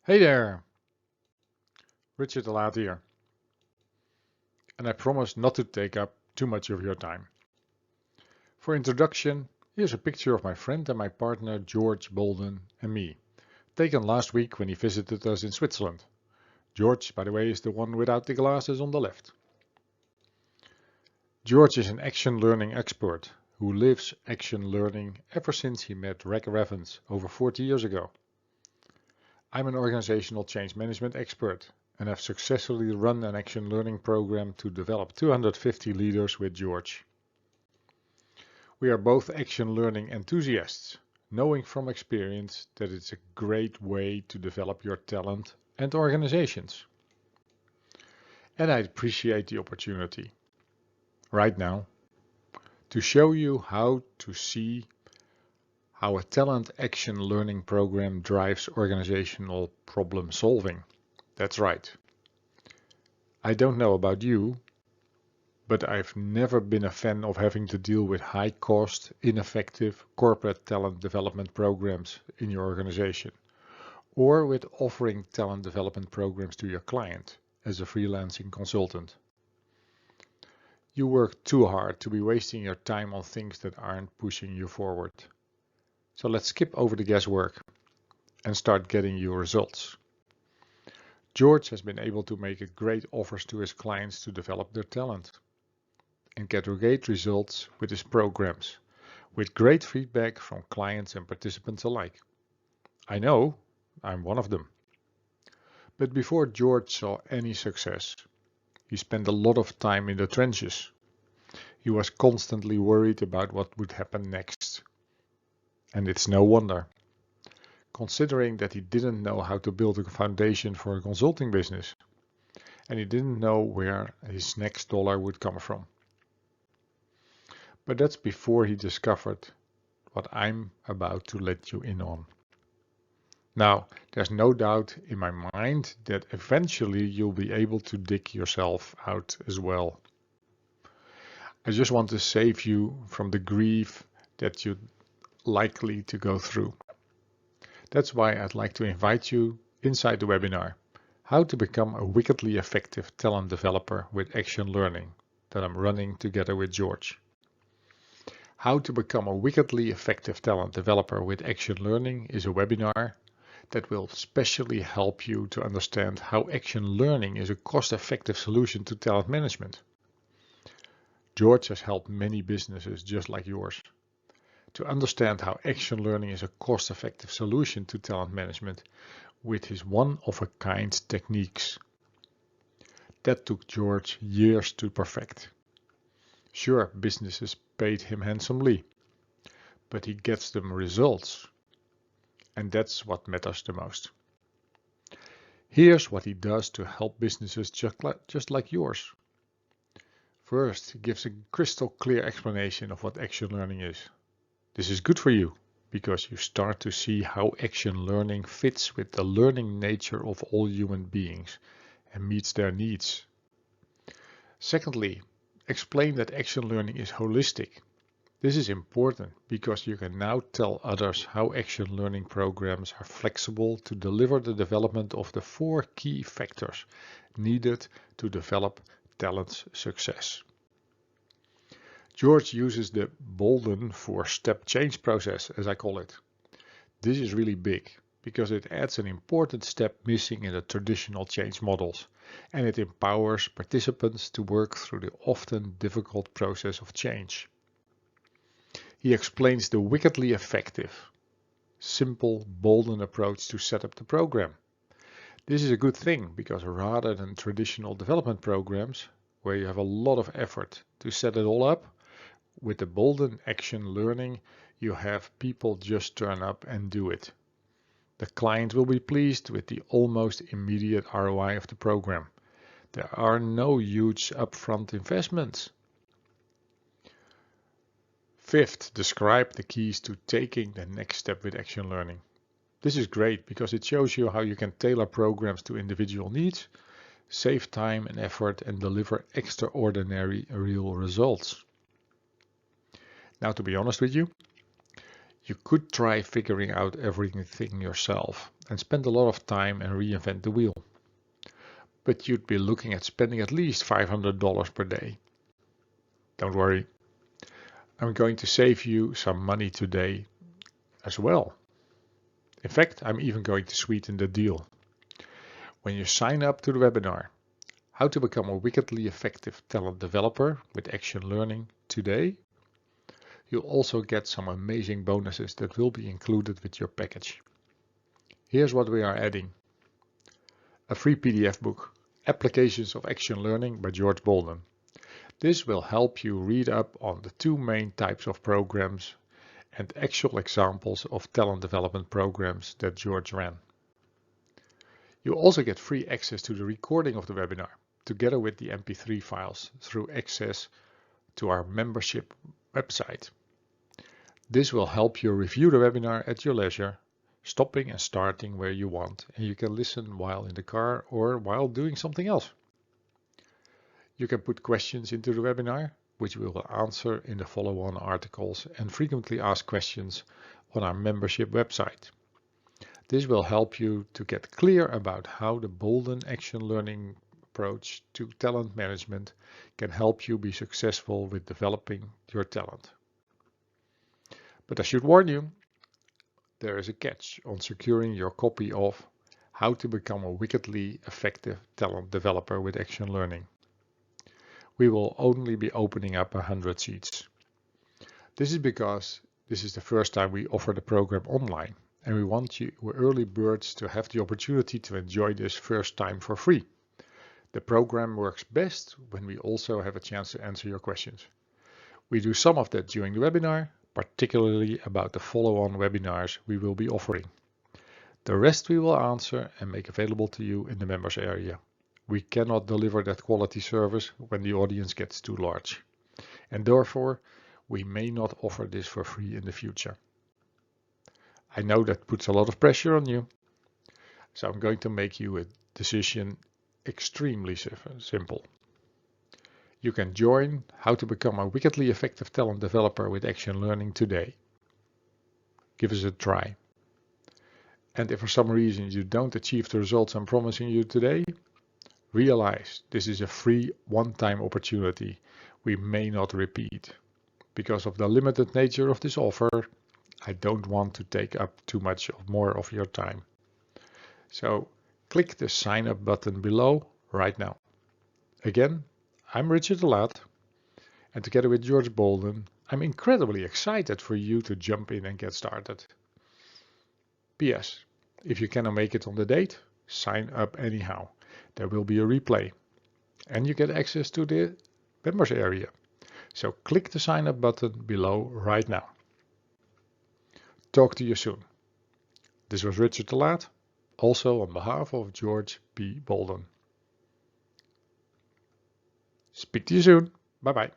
Hey there, Richard de Laat here, and I promise not to take up too much of your time. For introduction, here's a picture of my friend and my partner George Bolden and me, taken last week when he visited us in Switzerland. George, by the way, is the one without the glasses on the left. George is an action learning expert who lives action learning ever since he met Reg Evans over 40 years ago. I'm an organizational change management expert and have successfully run an action learning program to develop 250 leaders with George. We are both action learning enthusiasts, knowing from experience that it's a great way to develop your talent and organizations. And I appreciate the opportunity right now to show you how to see how a talent action learning program drives organizational problem solving. That's right. I don't know about you, but I've never been a fan of having to deal with high-cost, ineffective corporate talent development programs in your organization, or with offering talent development programs to your client as a freelancing consultant. You work too hard to be wasting your time on things that aren't pushing you forward. So let's skip over the guesswork and start getting you results. George has been able to make great offers to his clients to develop their talent and get great results with his programs, with great feedback from clients and participants alike. I know, I'm one of them. But before George saw any success, he spent a lot of time in the trenches. He was constantly worried about what would happen next. And it's no wonder, considering that he didn't know how to build a foundation for a consulting business, and he didn't know where his next dollar would come from. But that's before he discovered what I'm about to let you in on. Now, there's no doubt in my mind that eventually you'll be able to dig yourself out as well. I just want to save you from the grief that you're likely to go through. That's why I'd like to invite you inside the webinar, How to Become a Wickedly Effective Talent Developer with Action Learning, that I'm running together with George. How to Become a Wickedly Effective Talent Developer with Action Learning is a webinar that will specially help you to understand how action learning is a cost-effective solution to talent management. George has helped many businesses just like yours to understand how action learning is a cost-effective solution to talent management with his one-of-a-kind techniques. That took George years to perfect. Sure, businesses paid him handsomely, but he gets them results. And that's what matters the most. Here's what he does to help businesses just like yours. First, he gives a crystal clear explanation of what action learning is. This is good for you because you start to see how action learning fits with the learning nature of all human beings and meets their needs. Secondly, explain that action learning is holistic. This is important because you can now tell others how action learning programs are flexible to deliver the development of the 4 key factors needed to develop talent's success. George uses the Bolden 4-step change process, as I call it. This is really big because it adds an important step missing in the traditional change models, and it empowers participants to work through the often difficult process of change. He explains the wickedly effective, simple, Bolden approach to set up the program. This is a good thing because rather than traditional development programs, where you have a lot of effort to set it all up, with the Bolden action learning, you have people just turn up and do it. The client will be pleased with the almost immediate ROI of the program. There are no huge upfront investments. Fifth, describe the keys to taking the next step with action learning. This is great because it shows you how you can tailor programs to individual needs, save time and effort, and deliver extraordinary real results. Now, to be honest with you, You could try figuring out everything yourself and spend a lot of time and reinvent the wheel. But you'd be looking at spending at least $500 per day. Don't worry, I'm going to save you some money today as well. In fact, I'm even going to sweeten the deal. When you sign up to the webinar, How to Become a Wickedly Effective Talent Developer with Action Learning today, you'll also get some amazing bonuses that will be included with your package. Here's what we are adding. A free PDF book, Applications of Action Learning by George Bolden. This will help you read up on the two main types of programs and actual examples of talent development programs that George ran. You also get free access to the recording of the webinar, together with the MP3 files through access to our membership website. This will help you review the webinar at your leisure, stopping and starting where you want, and you can listen while in the car or while doing something else. You can put questions into the webinar, which we will answer in the follow-on articles and frequently asked questions on our membership website. This will help you to get clear about how the Bolden Action Learning approach to talent management can help you be successful with developing your talent. But I should warn you, there is a catch on securing your copy of How to Become a Wickedly Effective Talent Developer with Action Learning. We will only be opening up 100 seats. This is because this is the first time we offer the program online, and we want you early birds to have the opportunity to enjoy this first time for free. The program works best when we also have a chance to answer your questions. We do some of that during the webinar, particularly about the follow-on webinars we will be offering. The rest we will answer and make available to you in the members area. We cannot deliver that quality service when the audience gets too large, and therefore we may not offer this for free in the future. I know that puts a lot of pressure on you, so I'm going to make you a decision extremely simple. You can join How to Become a Wickedly Effective Talent Developer with Action Learning today. Give us a try. And if for some reason you don't achieve the results I'm promising you today, realize this is a free one-time opportunity we may not repeat. Because of the limited nature of this offer, I don't want to take up too much more of your time. So click the sign up button below right now. Again, I'm Richard de Laat, and together with George Bolden, I'm incredibly excited for you to jump in and get started. P.S. If you cannot make it on the date, sign up anyhow. There will be a replay, and you get access to the members area. So click the sign up button below right now. Talk to you soon. This was Richard de Laat, also on behalf of George P. Bolden. Speak to you soon. Bye bye.